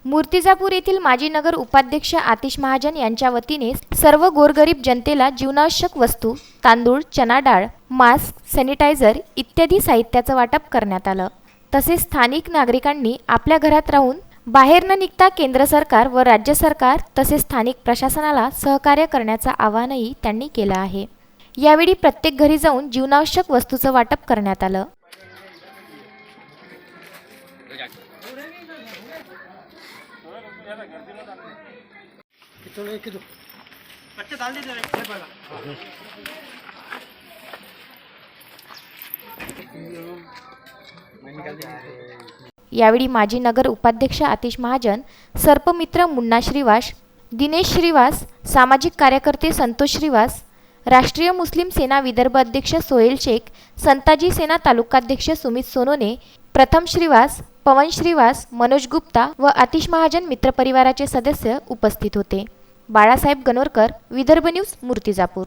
मूर्तिजापूर येथील माजी नगर उपाध्यक्ष आतिश महाजन यांच्या वतीने सर्व गोरगरीब जनतेला जीवनावश्यक वस्तू, तांदूळ, चना डाळ, मास्क, सॅनिटायझर इत्यादी साहित्याचं वाटप करण्यात आलं। तसेच स्थानिक नागरिकांनी आपल्या घरात राहून बाहेर न निघता केंद्र सरकार व राज्य सरकार तसेच स्थानिक प्रशासनाला सहकार्य करण्याचं आवाहनही त्यांनी केलं आहे। यावेळी प्रत्येक घरी जाऊन जीवनावश्यक वस्तूचं वाटप करण्यात आलं। यावेळी माजी नगर उपाध्यक्ष आतिश महाजन, सर्पमित्र मुन्ना श्रीवास, दिनेश श्रीवास, सामाजिक कार्यकर्ते संतोष श्रीवास, राष्ट्रीय मुस्लिम सेना विदर्भ अध्यक्ष सोहेल शेख, संताजी सेना तालुकाध्यक्ष सुमित सोनोने, प्रथम श्रीवास, पवन श्रीवास, मनोज गुप्ता व आतिश महाजन मित्रपरिवाराचे सदस्य उपस्थित होते। बाळासाहेब गणोरकर, विदर्भ न्यूज, मूर्तिजापूर।